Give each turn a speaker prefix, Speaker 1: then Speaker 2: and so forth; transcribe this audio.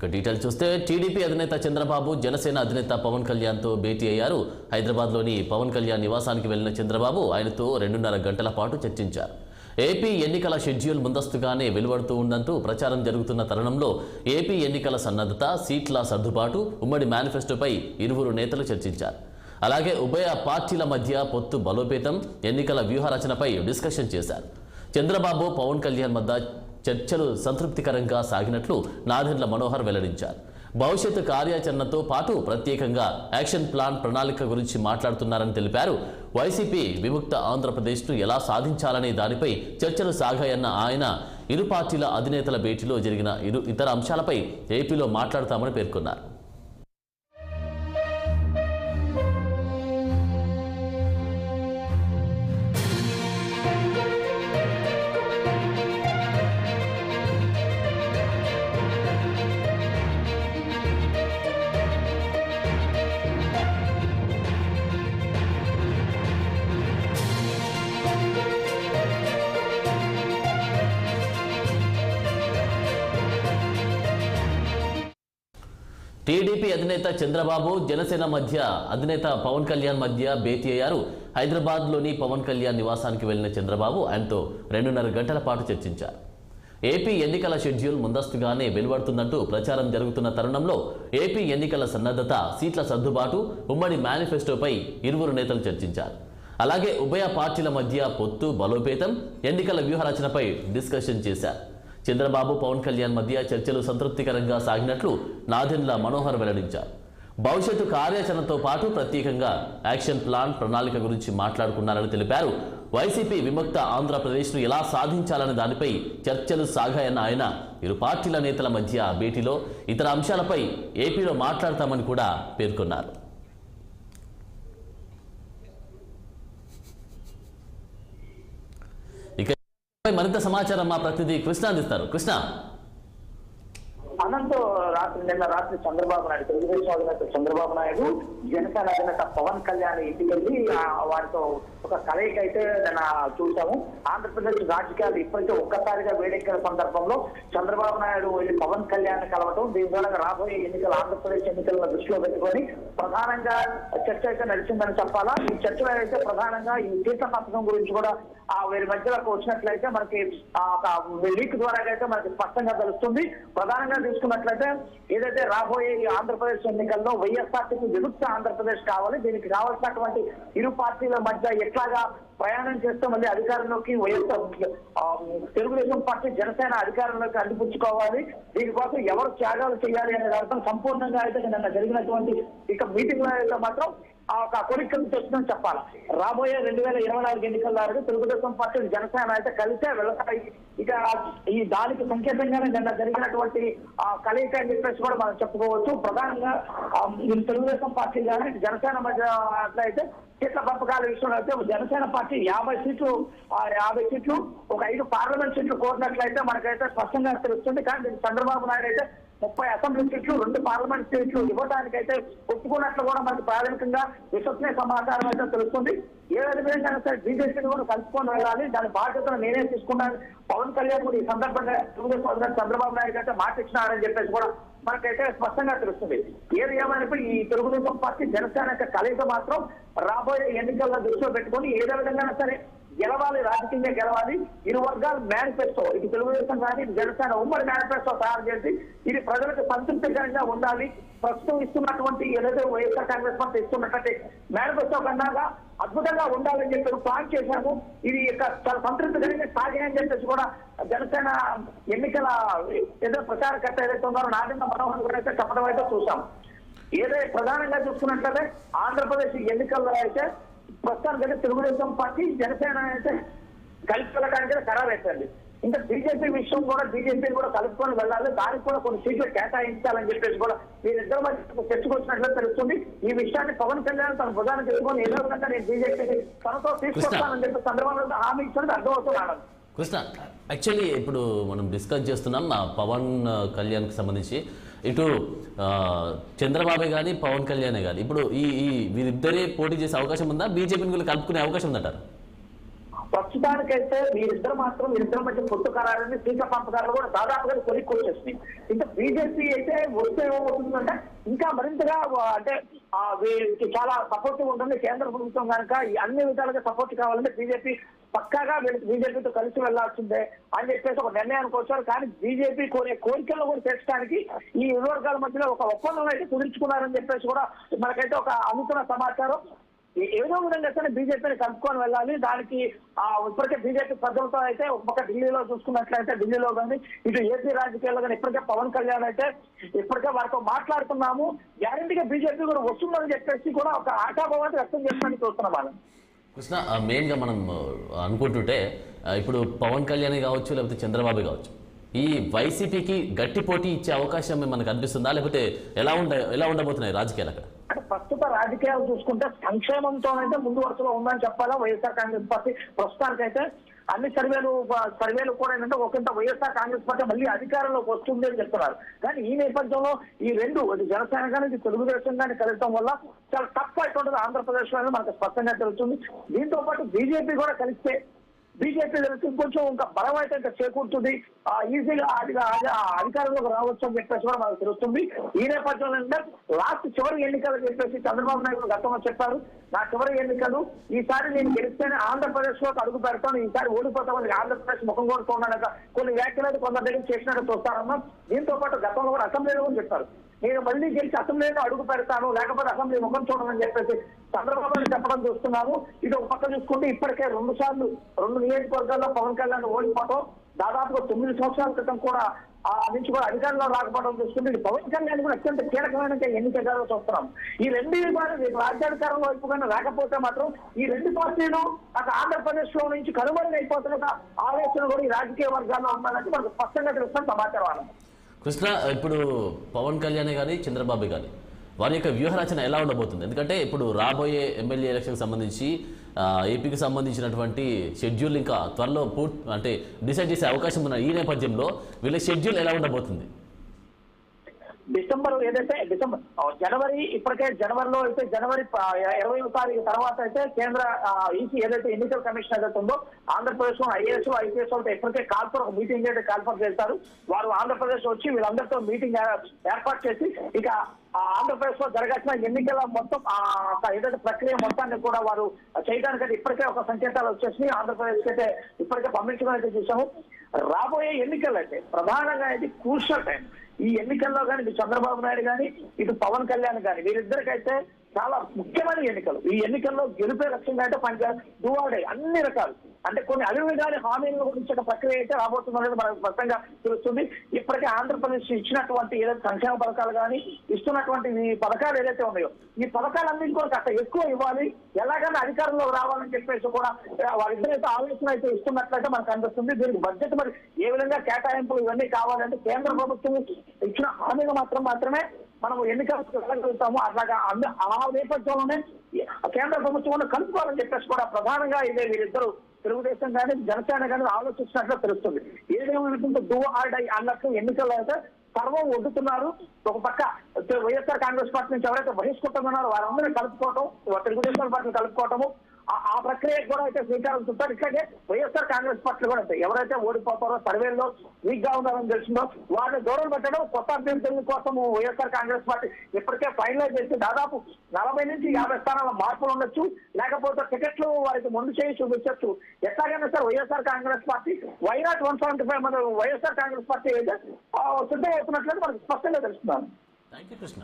Speaker 1: ఇక డీటెయిల్ చూస్తే టీడీపీ అధినేత చంద్రబాబు జనసేన అధినేత పవన్ కళ్యాణ్తో భేటీ అయ్యారు. హైదరాబాద్లోని పవన్ కళ్యాణ్ నివాసానికి వెళ్లిన చంద్రబాబు ఆయనతో 2.5 గంటల పాటు చర్చించారు. ఏపీ ఎన్నికల షెడ్యూల్ ముందస్తుగానే వెలువడుతూ ఉందంటూ ప్రచారం జరుగుతున్న తరుణంలో ఏపీ ఎన్నికల సన్నద్ధత, సీట్ల సర్దుబాటు, ఉమ్మడి మేనిఫెస్టోపై ఇరువురు నేతలు చర్చించారు. అలాగే ఉభయ పార్టీల మధ్య పొత్తు బలోపేతం, ఎన్నికల వ్యూహరచనపై డిస్కషన్ చేశారు. చంద్రబాబు పవన్ కళ్యాణ్ మధ్య చర్చలు సంతృప్తికరంగా సాగినట్లు నాదెండ్ల మనోహర్ వెల్లడించారు. భవిష్యత్తు కార్యాచరణతో పాటు ప్రత్యేకంగా యాక్షన్ ప్లాన్ ప్రణాళిక గురించి మాట్లాడుతున్నారని తెలిపారు. వైసీపీ విముక్త ఆంధ్రప్రదేశ్ను ఎలా సాధించాలనే దానిపై చర్చలు సాగాయన్న ఆయన ఇరు పార్టీల అధినేతల భేటీలో జరిగిన ఇతర అంశాలపై ఏపీలో మాట్లాడతామని పేర్కొన్నారు. టీడీపీ అధినేత చంద్రబాబు జనసేన మధ్య అధినేత పవన్ కళ్యాణ్ మధ్య భేటీ అయ్యారు. హైదరాబాద్లోని పవన్ కళ్యాణ్ నివాసానికి వెళ్లిన చంద్రబాబు ఆయనతో 2.5 గంటల పాటు చర్చించారు. ఏపీ ఎన్నికల షెడ్యూల్ ముందస్తుగానే వెలువడుతుందంటూ ప్రచారం జరుగుతున్న తరుణంలో ఏపీ ఎన్నికల సన్నద్ధత, సీట్ల సర్దుబాటు, ఉమ్మడి మేనిఫెస్టోపై ఇరువురు నేతలు చర్చించారు. అలాగే ఉభయ పార్టీల మధ్య పొత్తు బలోపేతం, ఎన్నికల వ్యూహరచనపై డిస్కషన్ చేశారు. చంద్రబాబు పవన్ కళ్యాణ్ మధ్య చర్చలు సంతృప్తికరంగా సాగినట్లు నాదెండ్ల మనోహర్ వెల్లడించారు. భవిష్యత్తు కార్యాచరణతో పాటు ప్రత్యేకంగా యాక్షన్ ప్లాన్ ప్రణాళిక గురించి మాట్లాడుకున్నారని తెలిపారు. వైసీపీ విముక్త ఆంధ్రప్రదేశ్ను ఎలా సాధించాలనే దానిపై చర్చలు సాగాయన్న ఆయన ఇరు పార్టీల నేతల మధ్య భేటీలో ఇతర అంశాలపై ఏపీలో మాట్లాడతామని కూడా పేర్కొన్నారు. మరింత సమాచారం మా ప్రతినిధి కృష్ణ అందిస్తారు. కృష్ణ,
Speaker 2: నిన్న రాత్రి చంద్రబాబు నాయుడు, తెలుగుదేశం అధినేత చంద్రబాబు నాయుడు జనసేన అధినేత పవన్ కళ్యాణ్ ఇంటికి వెళ్ళి వారితో ఒక కలయిక అయితే నిన్న చూసాము. ఆంధ్రప్రదేశ్ రాజకీయాలు ఇప్పటికే ఒక్కసారిగా వేడెక్కిన సందర్భంలో చంద్రబాబు నాయుడు వెళ్ళి పవన్ కళ్యాణ్ కలవటం, దీని ద్వారా రాబోయే ఎన్నికలు, ఆంధ్రప్రదేశ్ ఎన్నికలను దృష్టిలో పెట్టుకొని ప్రధానంగా చర్చ అయితే నడిచిందని చెప్పాలా. ఈ చర్చలో అయితే ప్రధానంగా ఈ సీట్ల పథకం గురించి కూడా వీరి మధ్యలోకి వచ్చినట్లయితే మనకి ఒక లీక్ ద్వారా అయితే మనకి స్పష్టంగా తెలుస్తుంది. ప్రధానంగా తీసుకున్నట్లయితే ఏదైతే రాబోయే ఈ ఆంధ్రప్రదేశ్ ఎన్నికల్లో వైఎస్ఆర్సీపీ విముక్త ఆంధ్రప్రదేశ్ కావాలి, దీనికి కావాల్సినటువంటి ఇరు పార్టీల మధ్య ఎట్లాగా ప్రయాణం చేస్తే మళ్ళీ అధికారంలోకి వైఎస్ఆర్ తెలుగుదేశం పార్టీ, జనసేన అధికారంలోకి అందిపుచ్చుకోవాలి, దీనికోసం ఎవరు త్యాగాలు చేయాలి అనే దాంట్లో సంపూర్ణంగా అయితే నిన్న జరిగినటువంటి ఇక మీటింగ్ లో అయితే మాత్రం ఒక కొలిక్కలు తెచ్చిందని చెప్పాలి. రాబోయే 2024 ఎన్నికల వరకు తెలుగుదేశం పార్టీ, జనసేన అయితే కలిసే వెళ్తాయి. ఇక ఈ దానికి సంకేతంగానే నిన్న జరిగినటువంటి కలయిక అని చెప్పేసి కూడా మనం చెప్పుకోవచ్చు. ప్రధానంగా తెలుగుదేశం పార్టీ కానీ జనసేన మధ్య అట్లయితే సీట్ల పంపకాల విషయంలో అయితే జనసేన పార్టీ 50 సీట్లు, ఒక 5 పార్లమెంట్ సీట్లు కోరినట్లయితే మనకైతే స్పష్టంగా తెలుస్తుంది. కానీ చంద్రబాబు నాయుడు అయితే 30 అసెంబ్లీ సీట్లు, 2 పార్లమెంట్ సీట్లు ఇవ్వడానికైతే ఒప్పుకున్నట్లు కూడా మనకు ప్రాథమికంగా విశ్వసనీయ సమాచారం అయితే తెలుస్తుంది. ఏ విధంగా సరే బీజేపీని కూడా కలుపుకొని వెళ్ళాలి, దాని బాధ్యతను నేనే తీసుకున్నాను. పవన్ కళ్యాణ్ కూడా ఈ సందర్భంగా తెలుగుదేశం అధినేత చంద్రబాబు నాయుడు అయితే మాట ఇచ్చినారని చెప్పేసి కూడా మనకైతే స్పష్టంగా తెలుస్తుంది. ఏది ఏమైనప్పుడు ఈ తెలుగుదేశం పార్టీ, జనసేన కలయిక మాత్రం రాబోయే ఎన్నికల్లో దృష్టిలో పెట్టుకొని ఏదో విధంగా సరే గెలవాలి, రాజకీయంగా గెలవాలి. ఇరు వర్గాల మేనిఫెస్టో, ఇటు తెలుగుదేశం కానీ జనసేన ఉమ్మడి మేనిఫెస్టో తయారు చేసి ఇది ప్రజలకు సంతృప్తికరంగా ఉండాలి. ప్రస్తుతం ఇస్తున్నటువంటి ఏదైతే వైఎస్ఆర్ కాంగ్రెస్ పార్టీ ఇస్తున్నటువంటి మేనిఫెస్టో కన్నా అద్భుతంగా ఉండాలని చెప్పి ప్లాన్ చేశాము. ఇది చాలా సంతృప్తికరంగా సాగాయని చెప్పేసి కూడా జనసేన ఎన్నికల ఏదో ప్రచారకర్త ఏదైతే ఉన్నారో నాదెండ్ల మనోహర్ కూడా అయితే చెప్పడం అయితే చూసాం. ఏదైతే ప్రధానంగా చూసుకున్నట్లయితే ఆంధ్రప్రదేశ్ ఎన్నికల్లో అయితే ప్రస్తుతానికైతే తెలుగుదేశం పార్టీ, జనసేన అయితే కలిసి వెళ్ళడానికి ఖరారు అవుతుంది. ఇంకా బీజేపీ విషయం కూడా, బీజేపీని కూడా కలుపుకొని వెళ్ళాలి, దానికి కూడా కొన్ని సీట్లు కేటాయించాలని చెప్పేసి కూడా వీరిద్దరు మధ్య చర్చకొచ్చినట్లు తెలుస్తుంది. ఈ విషయాన్ని పవన్ కళ్యాణ్ తన ప్రధాని తెలుసుకొని ఏదో విధంగా నేను బీజేపీని తనతో తీసుకొస్తానని చెప్పి చంద్రబాబు హామీ ఇచ్చినది అర్థమవుతున్నాడు.
Speaker 1: కృష్ణ, యాక్చువల్లీ ఇప్పుడు మనం డిస్కస్ చేస్తున్నాం పవన్ కళ్యాణ్కి సంబంధించి. ఇటు చంద్రబాబే కానీ పవన్ కళ్యాణే కానీ ఇప్పుడు వీరిద్దరే పోటీ చేసే అవకాశం ఉందా? బీజేపీని కూడా కలుపుకునే అవకాశం ఉందంటారు?
Speaker 2: ప్రస్తుతానికైతే వీరిద్దరు మధ్య పొత్తు ఖరారని సీట్ల పంపకాలు కూడా దాదాపుగా కొలిక్కొచ్చేసింది. ఇంకా బీజేపీ అయితే వస్తే ఏమవుతుందంటే ఇంకా మరింతగా అంటే వీరికి చాలా సపోర్ట్ ఉంటుంది కేంద్ర ప్రభుత్వం కనుక అన్ని విధాలుగా సపోర్ట్ కావాలంటే బీజేపీ పక్కాగా బీజేపీతో కలిసి వెళ్లాల్సిందే అని చెప్పేసి ఒక నిర్ణయానికి వచ్చారు. కానీ బీజేపీ కోరే కోరికలను కూడా తీర్చడానికి ఈ ఇరు వర్గాల మధ్యలో ఒక ఒప్పందం అయితే కుదుర్చుకున్నారని చెప్పేసి కూడా మనకైతే ఒక అందుతున్న సమాచారం. ఏదో విధంగా సరే బీజేపీని కలుపుకొని వెళ్ళాలి. దానికి ఇప్పటికే బీజేపీ ప్రజలతో అయితే ఒక పక్క ఢిల్లీలో చూసుకున్నట్లయితే ఢిల్లీలో కానీ ఇటు ఏపీ రాజకీయాల్లో కానీ ఇప్పటికే పవన్ కళ్యాణ్ అయితే ఇప్పటికే వారితో మాట్లాడుతున్నాము, గ్యారెంటీగా బీజేపీ కూడా వస్తుందని చెప్పేసి కూడా ఒక ఆశాభావాన్ని వ్యక్తం చేయడానికి చూస్తున్నాం వాళ్ళని.
Speaker 1: కృష్ణ, మెయిన్గా మనం అనుకుంటుంటే ఇప్పుడు పవన్ కళ్యాణ్ కావచ్చు లేకపోతే చంద్రబాబు కావచ్చు, ఈ వైసీపీకి గట్టి పోటీ ఇచ్చే అవకాశం మనకు అనిపిస్తుందా, లేకపోతే ఎలా ఉండబోతున్నాయి రాజకీయాలు అక్కడ?
Speaker 2: అంటే ప్రస్తుత రాజకీయాలు చూసుకుంటే సంక్షేమంతోనైతే ముందు వరుసలో ఉందని చెప్పాలా వైఎస్ఆర్ కాంగ్రెస్ పార్టీ. ప్రస్తుతానికైతే అన్ని సర్వేలు కూడా ఏంటంటే ఒకంత వైఎస్ఆర్ కాంగ్రెస్ పార్టీ మళ్ళీ అధికారంలోకి వస్తుంది అని చెప్తున్నారు. కానీ ఈ నేపథ్యంలో ఈ రెండు జనసేన కానీ తెలుగుదేశం కానీ కలగటం వల్ల చాలా టఫ్ అయిపోతుంది ఆంధ్రప్రదేశ్ లో మనకు స్పష్టంగా తెలుస్తుంది. దీంతో పాటు బీజేపీ కూడా కలిస్తే బీజేపీ కొంచెం ఇంకా బలం అయితే ఇంకా చేకూరుతుంది, ఈజీగా అధికారంలోకి రావచ్చు అని చెప్పేసి కూడా మనకు తెలుస్తుంది. ఈ నేపథ్యంలో లాస్ట్ చివరి ఎన్నికలు చెప్పేసి చంద్రబాబు నాయుడు గతంలో చెప్పారు, నా చివరి ఎన్నికలు ఈసారి నేను గెలిస్తేనే ఆంధ్రప్రదేశ్ లోకి అడుగు పెడతాను, ఈసారి ఓడిపోతామని ఆంధ్రప్రదేశ్ ముఖం కూడా చూడాలక కొన్ని వ్యాఖ్యలు కొందరి దగ్గర చేసినట్టు చూస్తారన్నా. దీంతో పాటు గతంలో కూడా అసెంబ్లీలో కూడా చెప్పారు, నేను మళ్ళీ గెలిచి అసెంబ్లీలో అడుగు పెడతాను లేకపోతే అసెంబ్లీ ముఖం చూడమని చెప్పేసి చంద్రబాబు చెప్పడం చూస్తున్నాము. ఇది ఒక పక్క చూసుకుంటే ఇప్పటికే 2 నియోజకవర్గాల్లో పవన్ కళ్యాణ్ ఓడిపోవడం, దాదాపుగా 9 సంవత్సరాల క్రితం కూడా నుంచి కూడా అధికారంలో రాకపోవడం చూసుకుంటే ఇది పవన్ కళ్యాణ్ కూడా అత్యంత కీలకమైన ఎన్నికగా చూస్తున్నాం. ఈ రెండు రాజ్యాధికారంలో వైపుగా రాకపోతే మాత్రం ఈ రెండు పార్టీలు అక్కడ ఆంధ్రప్రదేశ్ లో నుంచి కనుమరుగైపోతున్న ఆలోచన కూడా ఈ రాజకీయ వర్గాల్లో ఉండాలంటే మనకు స్పష్టంగా తెలుస్తున్న సమాచారం.
Speaker 1: కృష్ణ, ఇప్పుడు పవన్ కళ్యాణ్ కానీ చంద్రబాబు కానీ వారి యొక్క వ్యూహరచన ఎలా ఉండబోతుంది? ఎందుకంటే ఇప్పుడు రాబోయే ఎమ్మెల్యే ఎలక్షన్కి సంబంధించి ఏపీకి సంబంధించినటువంటి షెడ్యూల్ ఇంకా త్వరలో అంటే డిసైడ్ చేసే అవకాశం ఉన్న ఈ నేపథ్యంలో వీళ్ళ షెడ్యూల్ ఎలా ఉండబోతుంది?
Speaker 2: జనవరి ఇప్పటికే జనవరిలో అయితే జనవరి 20వ తారీఖు తర్వాత అయితే కేంద్ర ఈసీ ఏదైతే ఎన్నికల కమిషన్ ఏదైతే ఉందో ఆంధ్రప్రదేశ్ లో ఐఏఎస్ ఐపీఎస్ వాళ్ళతో ఇప్పటికే ఒక మీటింగ్ అయితే కాల్ఫర్ చేస్తారు. వారు ఆంధ్రప్రదేశ్ వచ్చి వీళ్ళందరితో మీటింగ్ ఏర్పాటు చేసి ఇక ఆంధ్రప్రదేశ్ లో జరగాల్సిన ఎన్నికల మొత్తం ఏదైతే ప్రక్రియ మొత్తాన్ని కూడా వారు చేయడానికైతే ఇప్పటికే ఒక సంకేతాలు వచ్చేసి ఆంధ్రప్రదేశ్ అయితే ఇప్పటికే పంపించడం అయితే చూసాము. రాబోయే ఎన్నికలు అయితే ప్రధానంగా అయితే క్రూషియల్ టైం. ఈ ఎన్నికల్లో కానీ ఇటు చంద్రబాబు నాయుడు కానీ ఇటు పవన్ కళ్యాణ్ కానీ వీరిద్దరికైతే చాలా ముఖ్యమైన ఎన్నికలు. ఈ ఎన్నికల్లో గెలిపే లక్ష్యంగా అయితే దువాడే అన్ని రకాలు అంటే కొన్ని అలివిగాని హామీల గురించి ప్రక్రియ అయితే రాబోతుందనేది మనకు స్పష్టంగా తెలుస్తుంది. ఇప్పటికే ఆంధ్రప్రదేశ్ ఇచ్చినటువంటి ఏదైతే సంక్షేమ పథకాలు కానీ ఇస్తున్నటువంటి ఈ పథకాలు ఏదైతే ఉన్నాయో ఈ పథకాలన్నింటి కూడా కాస్త ఎక్కువ ఇవ్వాలి, ఎలాగైనా అధికారంలో రావాలని చెప్పేసి కూడా వారిద్దరైతే ఆలోచన అయితే ఇస్తున్నట్లయితే మనకు అనిపిస్తుంది. దీనికి బడ్జెట్ మరి ఏ విధంగా కేటాయింపులు ఇవన్నీ కావాలంటే కేంద్ర ప్రభుత్వం ఇచ్చిన హామీలు మాత్రమే మనం ఎన్నికలకు వెళ్ళగలుగుతాము. అట్లాగా ఆ నేపథ్యంలోనే కేంద్ర ప్రభుత్వం కలుపుకోవాలని చెప్పేసి కూడా ప్రధానంగా ఇదే వీరిద్దరు తెలుగుదేశం కానీ జనసేన కానీ ఆలోచించినట్లు తెలుస్తుంది. ఏదేమైనా డూ ఆర్ డై అన్నట్లు ఎన్నికల్లో అయితే సర్వం ఒడ్డుతున్నారు. ఒక పక్క వైఎస్ఆర్ కాంగ్రెస్ పార్టీ నుంచి ఎవరైతే బహిష్కృతమన్నారో వారందరినీ కలుపుకోవటం, తెలుగుదేశం పార్టీని కలుపుకోవటము ఆ ప్రక్రియ కూడా అయితే శ్రీకారం చుట్టారు. ఇట్లాగే వైఎస్ఆర్ కాంగ్రెస్ పార్టీ కూడా అంతే, ఎవరైతే ఓడిపోతారో సర్వేల్లో వీక్ గా ఉన్నారని తెలిసిందో వారిని దూరం పెట్టడం, కొత్త అభ్యర్థుల కోసం వైఎస్ఆర్ కాంగ్రెస్ పార్టీ ఇప్పటికే ఫైనలైజ్ చేసి దాదాపు 40 నుంచి 50 స్థానాల మార్పులు ఉండొచ్చు, లేకపోతే టికెట్లు వారికి ముందు చేయి చూపించవచ్చు. ఎట్లాగైనా sir YSR Congress party why not 175 మంది వైఎస్ఆర్ కాంగ్రెస్ పార్టీ అయితే సిద్ధమవుతున్నట్లయితే మనకు స్పష్టంగా తెలుస్తున్నాను.
Speaker 1: Thank you Krishna.